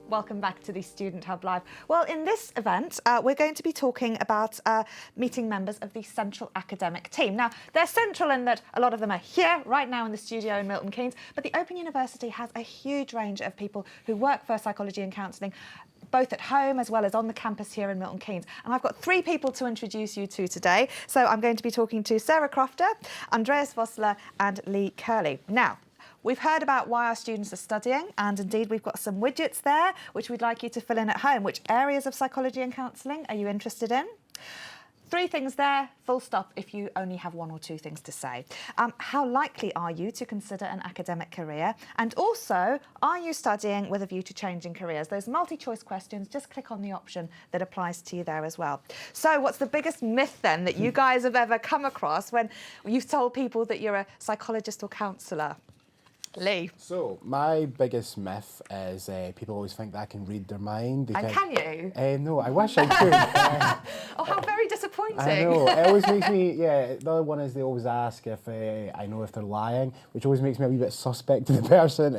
Welcome back to the Student Hub Live. Well, in this event, we're going to be talking about meeting members of the Central Academic Team. Now, they're central in that a lot of them are here right now in the studio in Milton Keynes, but the Open University has a huge range of people who work for Psychology and Counselling, both at home as well as on the campus here in Milton Keynes. And I've got three people to introduce you to today. So I'm going to be talking to Sarah Crofter, Andreas Vossler and Lee Curley. Now, we've heard about why our students are studying, and indeed we've got some widgets there which we'd like you to fill in at home. Which areas of psychology and counselling are you interested in? Three things there, full stop if you only have one or two things to say. How likely are you to consider an academic career? And also, are you studying with a view to changing careers? Those multi-choice questions, just click on the option that applies to you there as well. So what's the biggest myth then that you guys have ever come across when you've told people that you're a psychologist or counsellor? Lee. So, my biggest myth is people always think that I can read their mind. And can you? No, I wish I could. Oh, how very disappointing. I know, it always makes me, the other one is they always ask if I know if they're lying, which always makes me a wee bit suspect to the person.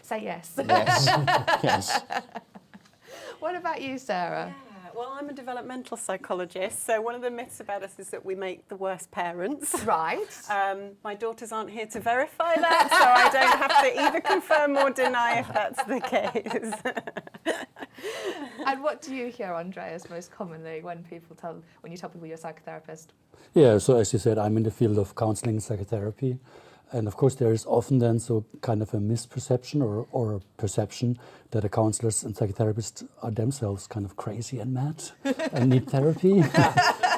Say yes. Yes, yes. What about you, Sarah? Yeah. Well, I'm a developmental psychologist, so one of the myths about us is that we make the worst parents. Right. My daughters aren't here to verify that, so I don't have to either confirm or deny if that's the case. And what do you hear, Andreas, most commonly when you tell people you're a psychotherapist? Yeah, so as you said, I'm in the field of counseling and psychotherapy. And of course, there is often then so kind of a misperception or a perception that the counselors and psychotherapists are themselves kind of crazy and mad and need therapy.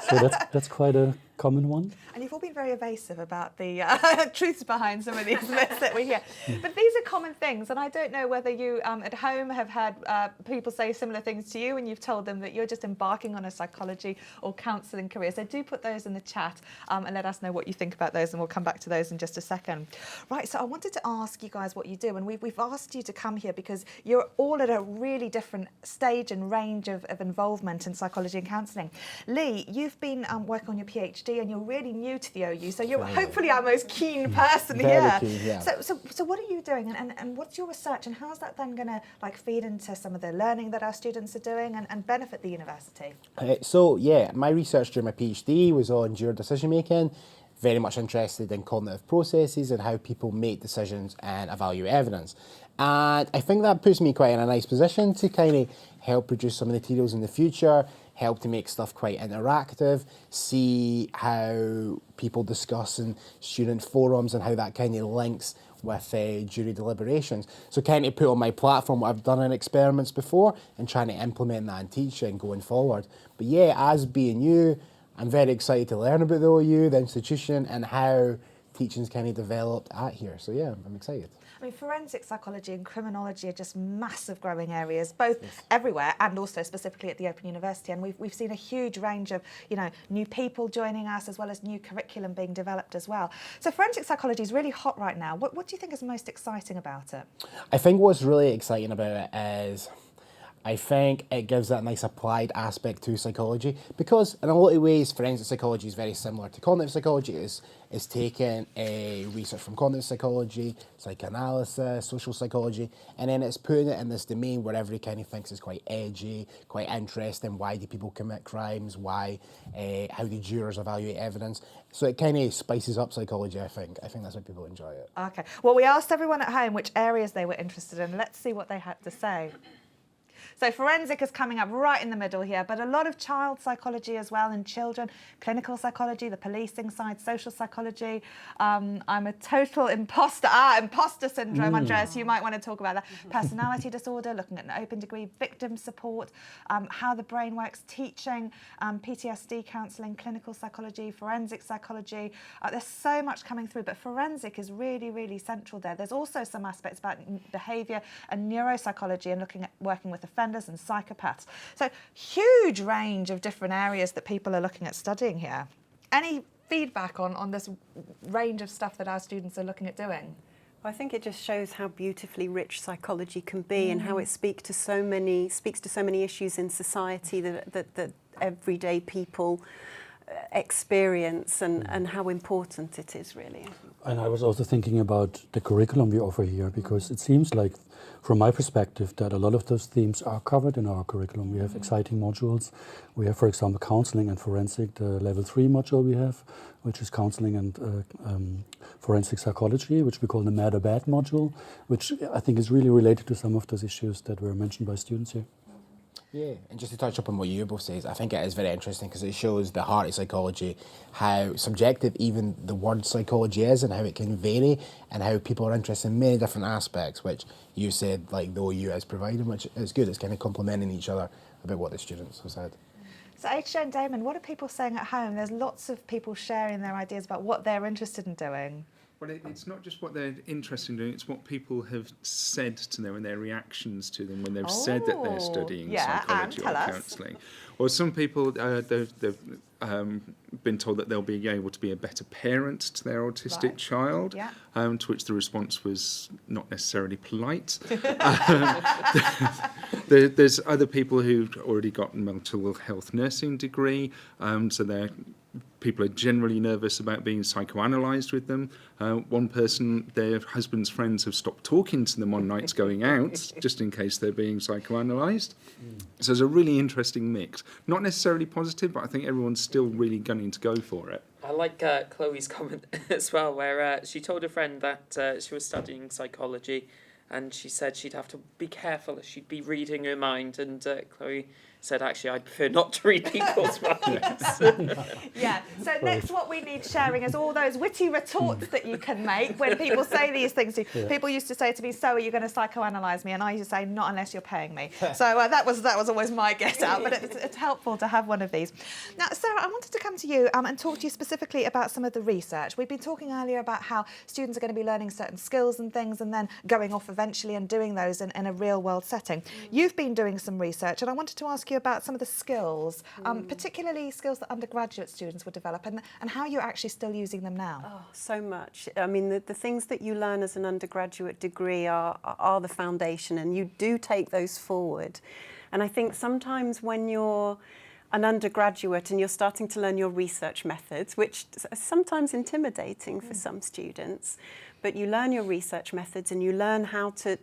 So that's quite a common one. And you've all been very evasive about the truths behind some of these myths that we hear. But these are common things, and I don't know whether you at home have had people say similar things to you when you've told them that you're just embarking on a psychology or counselling career. So do put those in the chat and let us know what you think about those, and we'll come back to those in just a second. Right, so I wanted to ask you guys what you do, and we've asked you to come here because you're all at a really different stage and range of involvement in psychology and counselling. Lee, you've been working on your PhD and you're really new to the OU, so you're hopefully our most keen person here. Keen, yeah. So what are you doing, and what's your research, and how's that then going to feed into some of the learning that our students are doing and benefit the university? My research during my PhD was on juror decision making. Very much interested in cognitive processes and how people make decisions and evaluate evidence. And I think that puts me quite in a nice position to kind of help produce some materials in the future, help to make stuff quite interactive, see how people discuss in student forums and how that kind of links with jury deliberations. So kind of put on my platform what I've done in experiments before and trying to implement that in teaching going forward. But yeah, as being you, I'm very excited to learn about the OU, the institution, and how teaching's kind of developed at here. So yeah, I'm excited. I mean, forensic psychology and criminology are just massive growing areas, both everywhere and also specifically at the Open University. And we've seen a huge range of, new people joining us as well as new curriculum being developed as well. So forensic psychology is really hot right now. What do you think is most exciting about it? I think what's really exciting about it is I think it gives that nice applied aspect to psychology, because in a lot of ways forensic psychology is very similar to cognitive psychology. It's taking a research from cognitive psychology, psychoanalysis, social psychology, and then it's putting it in this domain where everybody kind of thinks it's quite edgy, quite interesting. Why do people commit crimes? How do jurors evaluate evidence? So it kind of spices up psychology, I think. I think that's why people enjoy it. Okay. Well, we asked everyone at home which areas they were interested in. Let's see what they had to say. So forensic is coming up right in the middle here, but a lot of child psychology as well, and children, clinical psychology, the policing side, social psychology. I'm a total imposter. Imposter syndrome, Andreas, you might want to talk about that. Personality disorder, looking at an open degree, victim support, how the brain works, teaching, PTSD counselling, clinical psychology, forensic psychology. There's so much coming through, but forensic is really, really central there. There's also some aspects about behaviour and neuropsychology and working with offenders and psychopaths. So huge range of different areas that people are looking at studying here. Any feedback on this range of stuff that our students are looking at doing? I think it just shows how beautifully rich psychology can be and how it speaks to so many issues in society that everyday people experience and how important it is, really. And I was also thinking about the curriculum we offer here, because it seems like, from my perspective, that a lot of those themes are covered in our curriculum. We have exciting modules. We have, for example, counseling and forensic, the level 3 module we have, which is counseling and forensic psychology, which we call the Mad or Bad module, which I think is really related to some of those issues that were mentioned by students here. Yeah, and just to touch up on what you both says, I think it is very interesting because it shows the heart of psychology, how subjective even the word psychology is and how it can vary and how people are interested in many different aspects, which you said, like the OU is providing, which is good. It's kind of complementing each other about what the students have said. So HJ and Damon, what are people saying at home? There's lots of people sharing their ideas about what they're interested in doing. Well, it's not just what they're interested in doing, it's what people have said to them and their reactions to them when they've said that they're studying psychology or counselling. Or some people, they've been told that they'll be able to be a better parent to their autistic child, to which the response was not necessarily polite. There's other people who've already got a mental health nursing degree, so people are generally nervous about being psychoanalysed with them. One person, their husband's friends have stopped talking to them on nights going out, just in case they're being psychoanalysed. So it's a really interesting mix. Not necessarily positive, but I think everyone's still really gunning to go for it. I like Chloe's comment as well, where she told a friend that she was studying psychology, and she said she'd have to be careful as she'd be reading her mind, and Chloe said, actually, I'd prefer not to read people's minds. Yeah, so next what we need sharing is all those witty retorts that you can make when people say these things to you. Yeah. People used to say to me, so are you going to psychoanalyse me? And I used to say, not unless you're paying me. So that was always my get out, but it's helpful to have one of these. Now, Sarah, I wanted to come to you and talk to you specifically about some of the research. We've been talking earlier about how students are going to be learning certain skills and things and then going off eventually and doing those in a real world setting. You've been doing some research, and I wanted to ask you about some of the skills, particularly skills that undergraduate students would develop, and how you're actually still using them now. Oh, so much. I mean, the things that you learn as an undergraduate degree are the foundation, and you do take those forward. And I think sometimes when you're an undergraduate and you're starting to learn your research methods, which are sometimes intimidating for some students, but you learn your research methods and you learn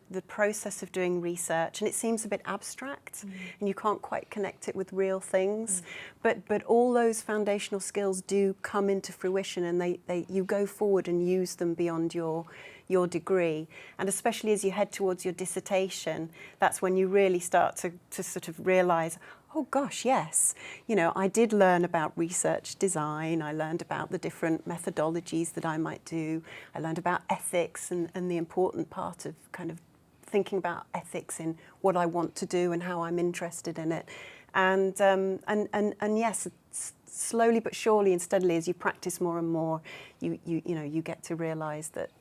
the process of doing research, and it seems a bit abstract and you can't quite connect it with real things. But all those foundational skills do come into fruition, and you go forward and use them beyond your degree. And especially as you head towards your dissertation, that's when you really start to sort of realise, oh gosh, yes, I did learn about research design, I learned about the different methodologies that I might do, I learned about ethics and the important part of kind of thinking about ethics in what I want to do and how I'm interested in it. And yes, slowly but surely and steadily, as you practice more and more, you get to realise that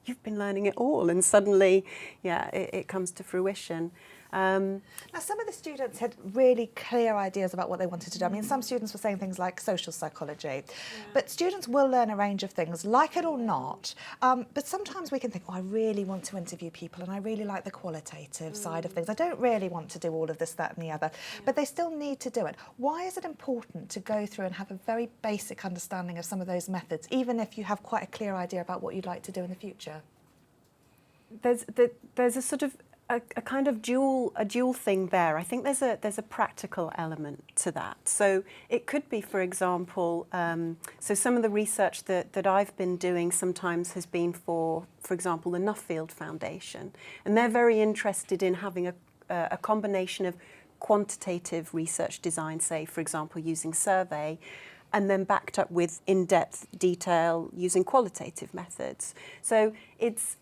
you've been learning it all, and suddenly, it comes to fruition. Now, some of the students had really clear ideas about what they wanted to do. I mean, some students were saying things like social psychology, but students will learn a range of things, like it or not. But sometimes we can think, I really want to interview people and I really like the qualitative side of things. I don't really want to do all of this, that and the other, but they still need to do it. Why is it important to go through and have a very basic understanding of some of those methods, even if you have quite a clear idea about what you'd like to do in the future? There's a sort of a kind of dual thing there. I think there's a practical element to that. So it could be, for example, so some of the research that I've been doing sometimes has been for example, the Nuffield Foundation, and they're very interested in having a combination of quantitative research design, say, for example, using survey, and then backed up with in-depth detail using qualitative methods. So it's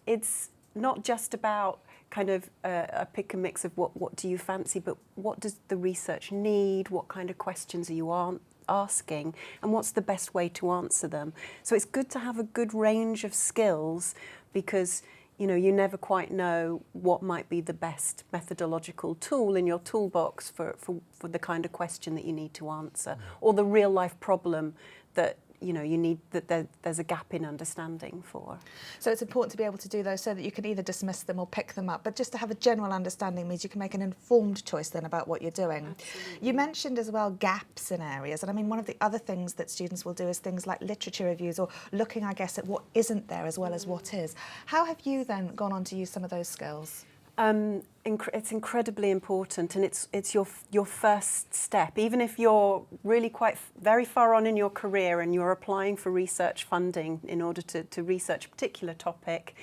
not just about kind of a pick and mix of what do you fancy, but what does the research need, what kind of questions are you asking, and what's the best way to answer them. So it's good to have a good range of skills, because you never quite know what might be the best methodological tool in your toolbox for the kind of question that you need to answer, or the real life problem that you know, you need that there's a gap in understanding for. So it's important to be able to do those so that you can either dismiss them or pick them up, but just to have a general understanding means you can make an informed choice then about what you're doing. Absolutely. You mentioned as well gaps in areas, and I mean one of the other things that students will do is things like literature reviews or looking, I guess, at what isn't there as well as what is. How have you then gone on to use some of those skills? It's incredibly important, and it's your first step. Even if you're really very far on in your career and you're applying for research funding in order to research a particular topic,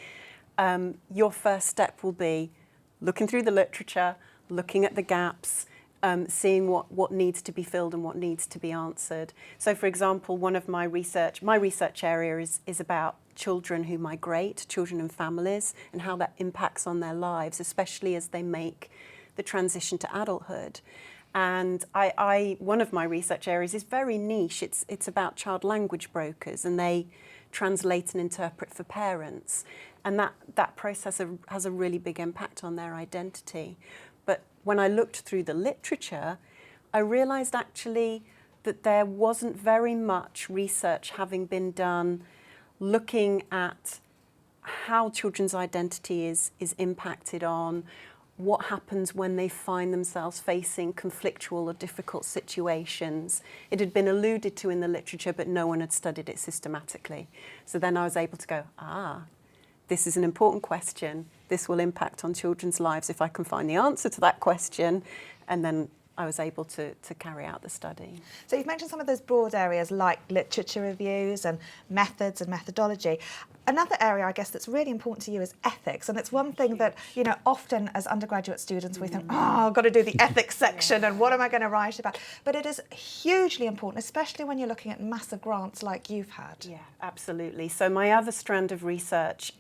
your first step will be looking through the literature, looking at the gaps, seeing what needs to be filled and what needs to be answered. So, for example, one of my research area is about children who migrate, children and families, and how that impacts on their lives, especially as they make the transition to adulthood. And one of my research areas is very niche. It's about child language brokers, and they translate and interpret for parents. And that process has a really big impact on their identity. But when I looked through the literature, I realised actually that there wasn't very much research having been done looking at how children's identity is impacted on, what happens when they find themselves facing conflictual or difficult situations. It had been alluded to in the literature, but no one had studied it systematically. So then I was able to go, this is an important question. This will impact on children's lives if I can find the answer to that question. And then I was able to carry out the study. So you've mentioned some of those broad areas like literature reviews and methods and methodology. Another area, I guess, that's really important to you is ethics. And it's one thing that, you know, often as undergraduate students we think, I've got to do the ethics section and what am I going to write about? But it is hugely important, especially when you're looking at massive grants like you've had. Yeah, absolutely. So my other strand of research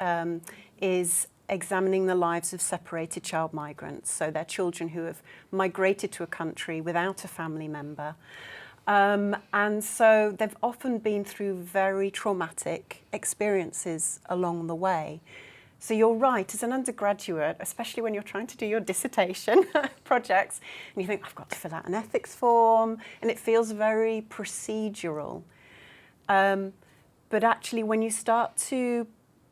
is examining the lives of separated child migrants. So they're children who have migrated to a country without a family member. And so they've often been through very traumatic experiences along the way. So you're right, as an undergraduate, especially when you're trying to do your dissertation projects, and you think, I've got to fill out an ethics form, and it feels very procedural. But actually, when you start to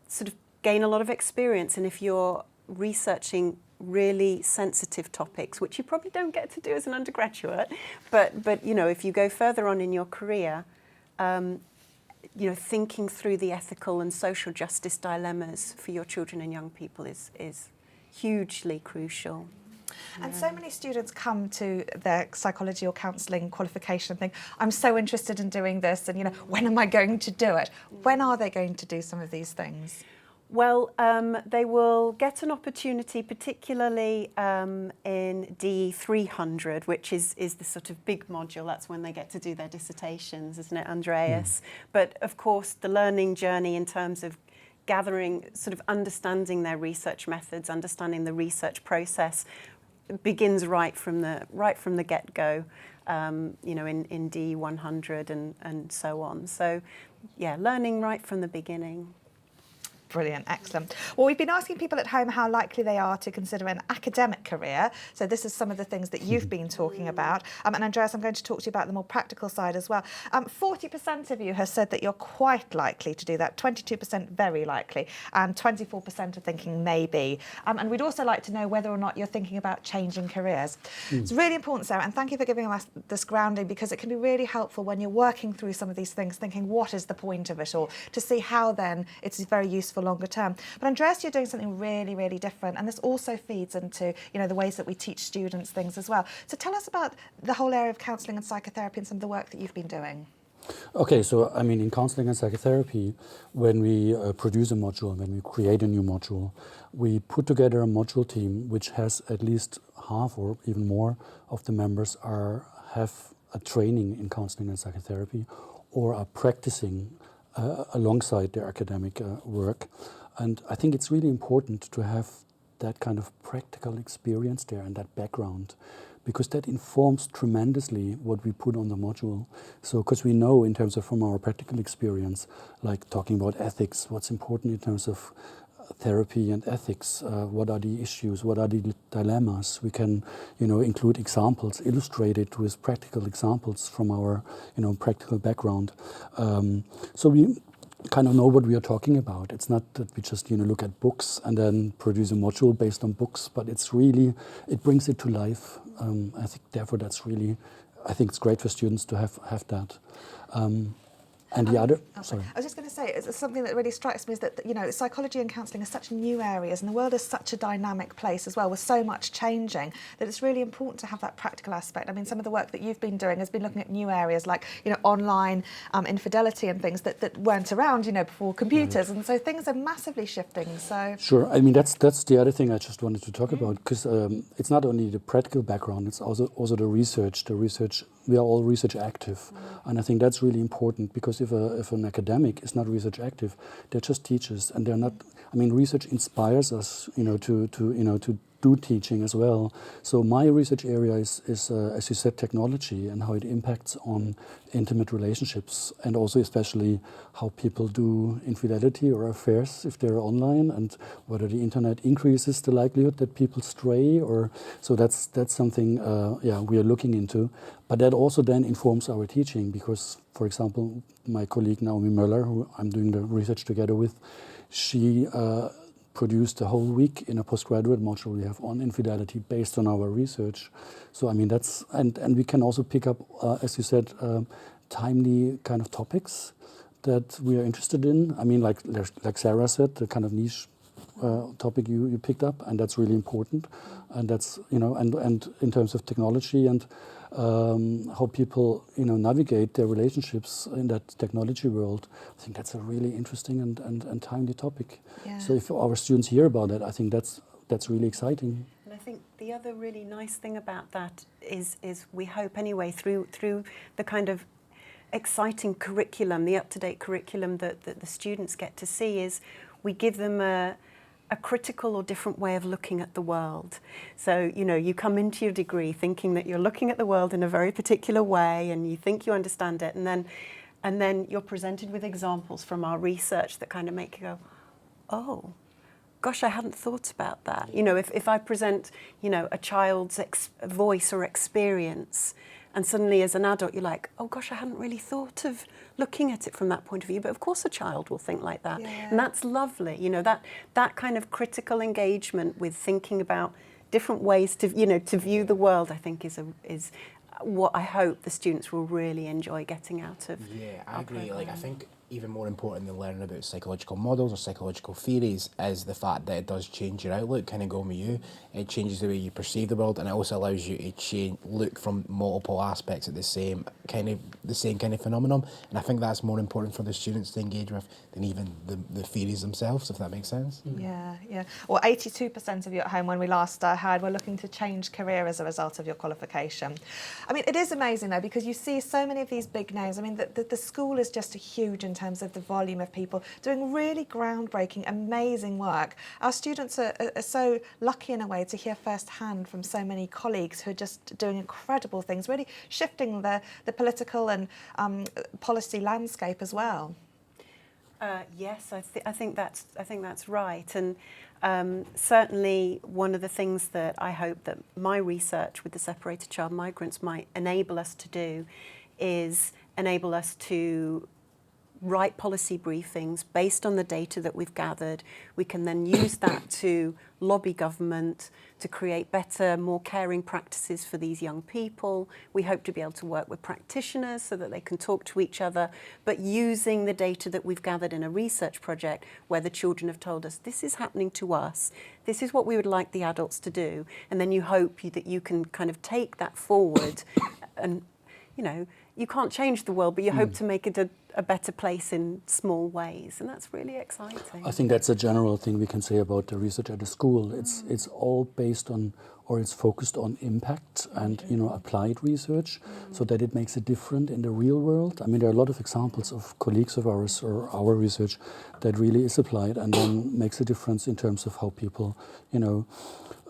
sort of gain a lot of experience, and if you're researching really sensitive topics, which you probably don't get to do as an undergraduate, but you know, if you go further on in your career, you know, thinking through the ethical and social justice dilemmas for your children and young people is hugely crucial. And so many students come to their psychology or counselling qualification and think, I'm so interested in doing this, and you know, when am I going to do it? When are they going to do some of these things? Well, they will get an opportunity, particularly in DE 300, which is the sort of big module. That's when they get to do their dissertations, isn't it, Andreas? But of course, the learning journey in terms of gathering, sort of understanding their research methods, understanding the research process, begins right from the get-go. You know, in DE 100 and so on. So, yeah, learning right from the beginning. Brilliant, excellent. Well, we've been asking people at home how likely they are to consider an academic career. So this is some of the things that you've been talking about. And Andreas, I'm going to talk to you about the more practical side as well. 40% of you have said that you're quite likely to do that, 22% very likely, and 24% are thinking maybe. And we'd also like to know whether or not you're thinking about changing careers. It's really important, Sarah, and thank you for giving us this grounding, because it can be really helpful when you're working through some of these things, thinking what is the point of it all, to see how then it's very useful longer term. But Andreas, you're doing something really, really different, and this also feeds into, you know, the ways that we teach students things as well. So tell us about the whole area of counselling and psychotherapy and some of the work that you've been doing. Okay, so I mean, in counselling and psychotherapy, when we produce a module, when we create a new module, we put together a module team which has at least half or even more of the members have a training in counselling and psychotherapy, or are practicing alongside their academic work. And I think it's really important to have that kind of practical experience there and that background, because that informs tremendously what we put on the module. So, because we know in terms of from our practical experience, like talking about ethics, what's important in terms of therapy and ethics. What are the issues? What are the dilemmas? We can, include examples, illustrate it with practical examples from our, practical background. So we kind of know what we are talking about. It's not that we just, look at books and then produce a module based on books, but it's really, it brings it to life. I think, therefore, I think it's great for students to have that. And the other, sorry. I was just going to say, it's something that really strikes me is that, psychology and counselling are such new areas, and the world is such a dynamic place as well, with so much changing, that it's really important to have that practical aspect. I mean, some of the work that you've been doing has been looking at new areas like, online infidelity and things that weren't around, before computers, and so things are massively shifting. So sure, I mean that's the other thing I just wanted to talk about, because it's not only the practical background, it's also the research. We are all research active, and I think that's really important, because if an academic is not research active, they're just teachers, and they're not. I mean, research inspires us, to do teaching as well. So my research area is as you said, technology and how it impacts on intimate relationships, and also especially how people do infidelity or affairs if they're online, and whether the internet increases the likelihood that people stray, or so that's something we are looking into. But that also then informs our teaching, because, for example, my colleague Naomi Möller, who I'm doing the research together with, she produced a whole week in a postgraduate module we have on infidelity based on our research. So I mean that's and we can also pick up, as you said, timely kind of topics that we are interested in. I mean, like Sarah said, the kind of niche topic you picked up, and that's really important. And that's and in terms of technology and how people navigate their relationships in that technology world, I think that's a really interesting and timely topic. Yeah. So if our students hear about it, I think that's really exciting. And I think the other really nice thing about that is we hope anyway, through the kind of exciting curriculum, the up-to-date curriculum that the students get to see, is we give them a critical or different way of looking at the world. So, you come into your degree thinking that you're looking at the world in a very particular way, and you think you understand it, and then you're presented with examples from our research that kind of make you go, oh, gosh, I hadn't thought about that. If I present, a child's voice or experience, and suddenly as an adult you're like, oh gosh, I hadn't really thought of looking at it from that point of view. But of course a child will think like that. Yeah. And that's lovely. That kind of critical engagement with thinking about different ways to view the world, I think is what I hope the students will really enjoy getting out of. Yeah, I agree. Program. I think even more important than learning about psychological models or psychological theories is the fact that it does change your outlook, kind of going with you. It changes the way you perceive the world, and it also allows you to look from multiple aspects at the same kind of phenomenon. And I think that's more important for the students to engage with than even the theories themselves, if that makes sense. Yeah. Well, 82% of you at home, when we last heard, were looking to change career as a result of your qualification. I mean, it is amazing though, because you see so many of these big names. I mean, the school is just huge in terms of the volume of people doing really groundbreaking, amazing work. Our students are so lucky in a way to hear firsthand from so many colleagues who are just doing incredible things, really shifting the political and policy landscape as well. Yes, I think that's right, and certainly one of the things that I hope that my research with the separated child migrants might enable us to do is enable us to write policy briefings based on the data that we've gathered. We can then use that to lobby government to create better, more caring practices for these young people. We hope to be able to work with practitioners so that they can talk to each other, but using the data that we've gathered in a research project where the children have told us, this is happening to us, this is what we would like the adults to do. And then you hope that you can kind of take that forward and, you can't change the world, but you hope to make it a better place in small ways, and that's really exciting. I think that's a general thing we can say about the research at the school. It's all based on, or it's focused on impact and applied research, so that it makes it different in the real world. I mean, there are a lot of examples of colleagues of ours or our research that really is applied and then makes a difference in terms of how people,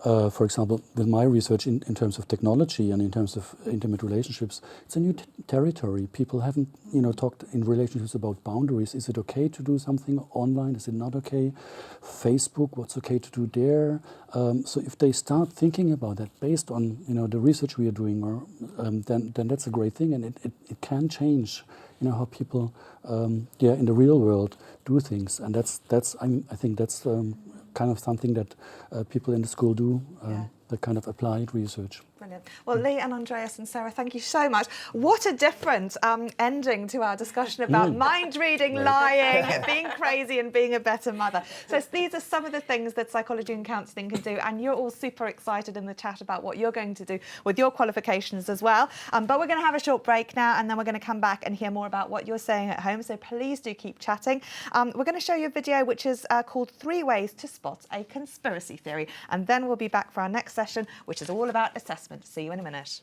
for example, with my research in terms of technology and in terms of intimate relationships, it's a new territory. People haven't, talked in relationships about boundaries. Is it okay to do something online? Is it not okay? Facebook, what's okay to do there? So if they start thinking about that based on, the research we are doing, or then that's a great thing, and it can change, how people, in the real world do things, and I think that's kind of something that people in the school do, the kind of applied research. Brilliant. Well, Lee and Andreas and Sarah, thank you so much. What a different ending to our discussion about mind reading, lying, being crazy and being a better mother. So these are some of the things that psychology and counselling can do, and you're all super excited in the chat about what you're going to do with your qualifications as well. But we're going to have a short break now, and then we're going to come back and hear more about what you're saying at home, so please do keep chatting. We're going to show you a video which is called 3 Ways to Spot a Conspiracy Theory, and then we'll be back for our next session, which is all about assessment. See you in a minute.